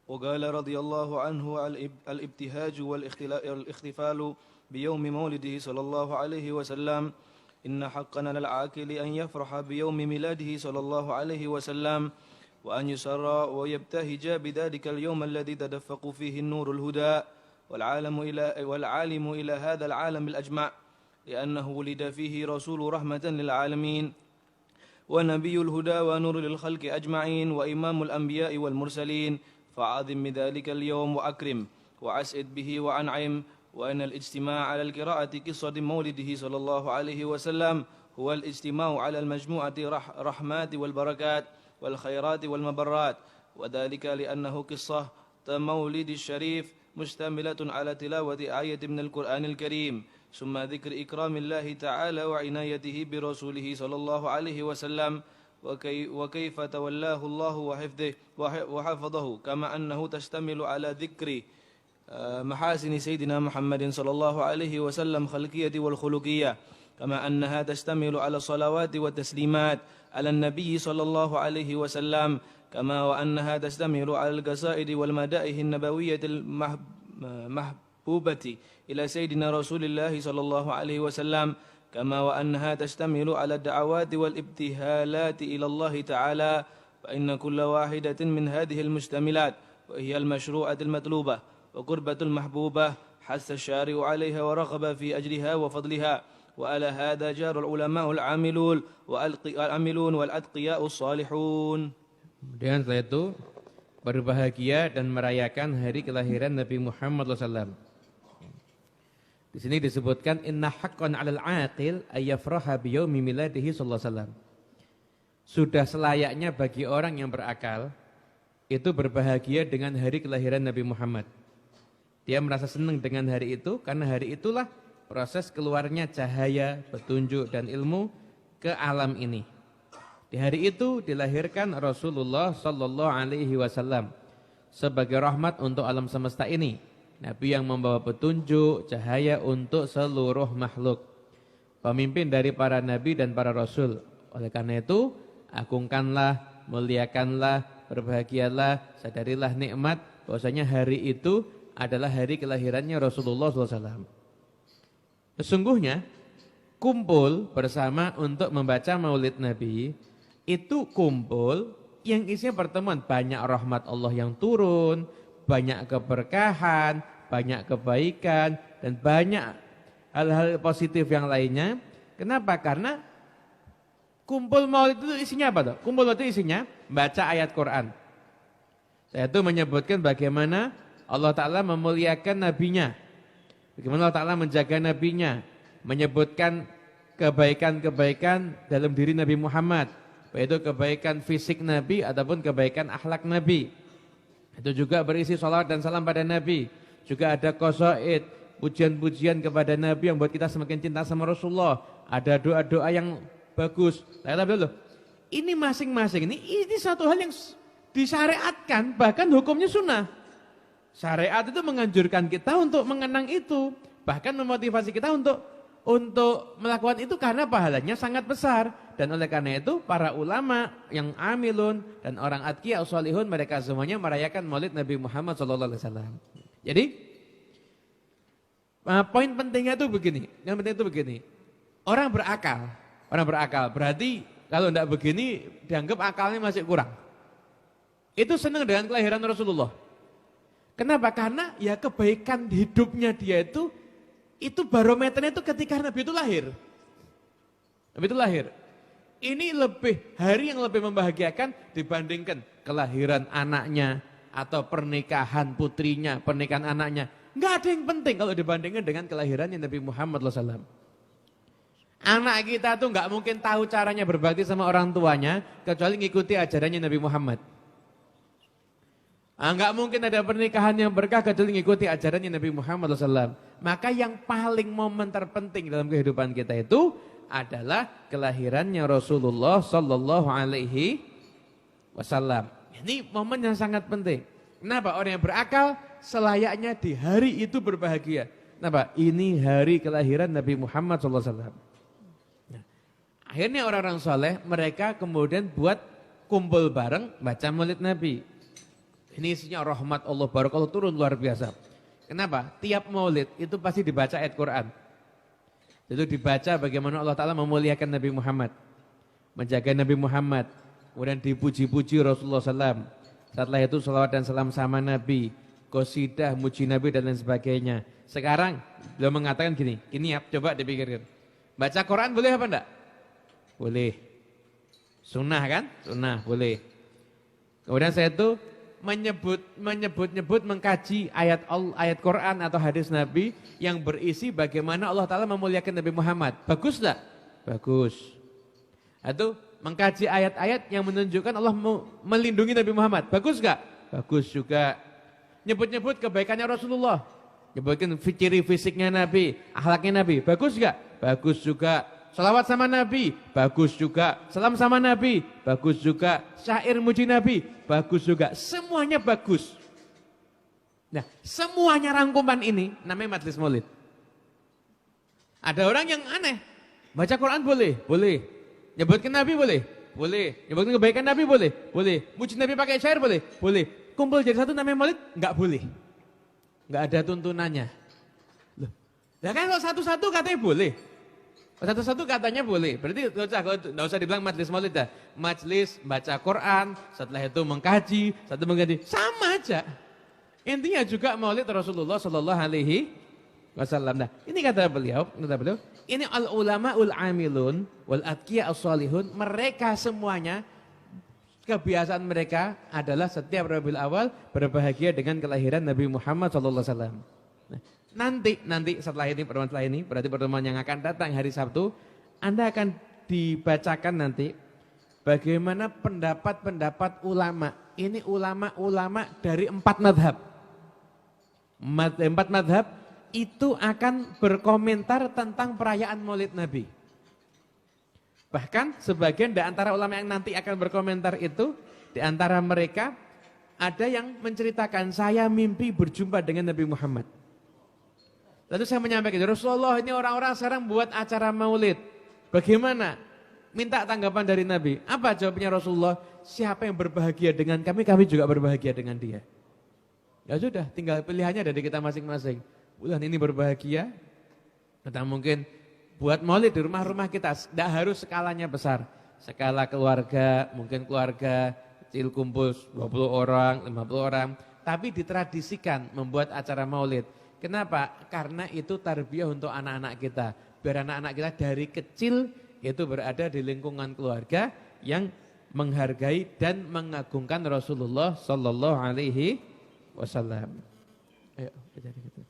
وقال رضي الله عنه الابتهاج والاحتفال بيوم مولده صلى الله عليه وسلم إن حقا على العاقل أن يفرح بيوم ميلاده صلى الله عليه وسلم وأن يسر ويبتهج بذلك اليوم الذي تدفق فيه النور الهدى والعالم إلى هذا العالم الأجمع لأنه ولد فيه رسول رحمة للعالمين ونبي الهدى ونور للخلق أجمعين وإمام الأنبياء والمرسلين فعظم بذلك اليوم وأكرم وأسعد به وأنعم وأن الاجتماع على القراءة قصة مولده صلى الله عليه وسلم هو الاجتماع على المجموعة رحمات والبركات والخيرات والمبرات وذلك لأنه قصة مولد الشريف مشتملة على تلاوة آية من القرآن الكريم ثم ذكر إكرام الله تعالى وعنايته برسوله صلى الله عليه وسلم وكيف تولاه الله وحفظه كما أنه تشتمل على ذكر محاسن سيدنا محمد صلى الله عليه وسلم خلقية والخلقية كما أنها تشتمل على الصلوات والتسليمات على النبي صلى الله عليه وسلم كما وأنها تشتمل على القصائد والمدائح النبوية المحبوبة إلى سيدنا رسول الله صلى الله عليه وسلم كما وأنها تشتمل على الدعوات والابتهالات إلى الله تعالى فإن كل واحدة من هذه المشتملات وهي المشروعة المطلوبة وقربة المحبوبة حث الشارع عليها ورغب في أجرها وفضلها وعلى هذا جار العلماء العاملون والأتقياء الصالحون. Kemudian setelah itu berbahagia dan merayakan hari kelahiran Nabi Muhammad SAW. Di sini disebutkan inna haqqan 'alal 'aqil ayyafraha bi yaumi miladihi sallallahu alaihi wasallam. Sudah selayaknya bagi orang yang berakal itu berbahagia dengan hari kelahiran Nabi Muhammad. Dia merasa senang dengan hari itu karena hari itulah proses keluarnya cahaya, petunjuk dan ilmu ke alam ini. Di hari itu dilahirkan Rasulullah sallallahu alaihi wasallam sebagai rahmat untuk alam semesta ini. Nabi yang membawa petunjuk, cahaya untuk seluruh makhluk. Pemimpin dari para nabi dan para rasul. Oleh karena itu, agungkanlah, muliakanlah, berbahagialah, sadarilah nikmat bahwasanya hari itu adalah hari kelahirannya Rasulullah SAW. Sesungguhnya kumpul bersama untuk membaca maulid Nabi itu kumpul yang isinya pertemuan, banyak rahmat Allah yang turun, banyak keberkahan, banyak kebaikan dan banyak hal-hal positif yang lainnya. Kenapa? Karena kumpul maulid itu isinya apa tuh? Kumpul maulid itu isinya baca ayat Quran. Saya itu menyebutkan bagaimana Allah Ta'ala memuliakan nabinya, bagaimana Allah Ta'ala menjaga nabinya, menyebutkan kebaikan-kebaikan dalam diri Nabi Muhammad, yaitu kebaikan fisik Nabi ataupun kebaikan akhlak Nabi. Itu juga berisi salawat dan salam pada Nabi. Juga ada qasaid, pujian-pujian kepada Nabi yang buat kita semakin cinta sama Rasulullah. Ada doa-doa yang bagus. Ini masing-masing ini satu hal yang disyariatkan, bahkan hukumnya sunnah. Syariat itu menganjurkan kita untuk mengenang itu, bahkan memotivasi kita untuk melakukan itu karena pahalanya sangat besar. Dan oleh karena itu para ulama yang amilun dan orang atqiya sholihun mereka semuanya merayakan maulid Nabi Muhammad SAW. Jadi poin pentingnya itu begini, yang penting itu begini. Orang berakal berarti kalau tidak begini dianggap akalnya masih kurang. Itu senang dengan kelahiran Rasulullah. Kenapa? Karena ya kebaikan hidupnya dia itu barometernya itu ketika Nabi itu lahir. Nabi itu lahir. Ini hari yang lebih membahagiakan dibandingkan kelahiran anaknya atau pernikahan putrinya, pernikahan anaknya. Enggak ada yang penting kalau dibandingkan dengan kelahirannya Nabi Muhammad SAW. Anak kita tuh enggak mungkin tahu caranya berbakti sama orang tuanya kecuali ngikuti ajarannya Nabi Muhammad. Enggak mungkin ada pernikahan yang berkah kecuali ngikuti ajarannya Nabi Muhammad SAW. Maka yang paling momen terpenting dalam kehidupan kita itu adalah kelahirannya Rasulullah Sallallahu Alaihi Wasallam. Ini momen yang sangat penting. Kenapa? Orang yang berakal selayaknya di hari itu berbahagia. Kenapa? Ini hari kelahiran Nabi Muhammad Sallallahu Alaihi Wasallam. Nah, akhirnya orang-orang soleh mereka kemudian buat kumpul bareng baca maulid Nabi. Ini isinya rahmat Allah barakallah turun luar biasa. Kenapa? Tiap maulid itu pasti dibaca ayat Quran. Itu dibaca bagaimana Allah Ta'ala memuliakan Nabi Muhammad. Menjaga Nabi Muhammad. Kemudian dipuji-puji Rasulullah SAW. Setelah itu salawat dan salam sama Nabi. Qasidah, muji Nabi dan lain sebagainya. Sekarang beliau mengatakan gini. Ini ya, coba dipikirkan. Baca Quran boleh apa enggak? Boleh. Sunnah kan? Sunnah, boleh. Kemudian saya itu menyebut mengkaji ayat Quran atau hadis Nabi yang berisi bagaimana Allah Ta'ala memuliakan Nabi Muhammad. Bagus enggak? Bagus. Atau mengkaji ayat-ayat yang menunjukkan Allah melindungi Nabi Muhammad. Bagus enggak? Bagus juga. Nyebut-nyebut kebaikannya Rasulullah. Nyebutkan ciri fisiknya Nabi, akhlaknya Nabi. Bagus enggak? Bagus juga. Salawat sama Nabi, bagus juga. Salam sama Nabi, bagus juga. Syair muji Nabi, bagus juga. Semuanya bagus. Nah, semuanya rangkuman ini namanya majelis maulid. Ada orang yang aneh. Baca Quran boleh? Boleh. Nyebutkan Nabi boleh? Boleh. Nyebutkan kebaikan Nabi boleh? Boleh. Muji Nabi pakai syair boleh? Boleh. Kumpul jadi satu namanya maulid? Enggak boleh. Enggak ada tuntunannya. Loh. Lah kan kalau satu-satu katanya boleh. Satu-satu katanya boleh, berarti tidak usah dibilang majelis maulid dah. Majelis baca Quran, setelah itu mengkaji, satu mengkaji, sama aja. Intinya juga maulid Rasulullah Sallallahu Alaihi Wasallam. Nah, ini kata beliau, ini al ulama ul amilun wal atqiya as-salihun, mereka semuanya kebiasaan mereka adalah setiap Rabiul Awal berbahagia dengan kelahiran Nabi Muhammad Sallallahu Alaihi Wasallam. Nanti setelah ini berarti pertemuan yang akan datang hari Sabtu, Anda akan dibacakan nanti bagaimana pendapat ulama. Ini ulama-ulama dari 4 madhab. 4 madhab itu akan berkomentar tentang perayaan Maulid Nabi. Bahkan sebagian di antara ulama yang nanti akan berkomentar itu, di antara mereka ada yang menceritakan, saya mimpi berjumpa dengan Nabi Muhammad. Lalu saya menyampaikan, Rasulullah ini orang-orang sekarang buat acara maulid. Bagaimana? Minta tanggapan dari Nabi. Apa jawabnya Rasulullah? Siapa yang berbahagia dengan kami, kami juga berbahagia dengan dia. Ya sudah, tinggal pilihannya dari kita masing-masing. Bulan ini berbahagia, atau mungkin buat maulid di rumah-rumah kita. Tidak harus skalanya besar. Skala keluarga, mungkin keluarga kecil kumpul 20 orang, 50 orang. Tapi ditradisikan membuat acara maulid. Kenapa? Karena itu tarbiyah untuk anak-anak kita. Biar anak-anak kita dari kecil itu berada di lingkungan keluarga yang menghargai dan mengagungkan Rasulullah Sallallahu Alaihi Wasallam. Ayo, jadi gitu.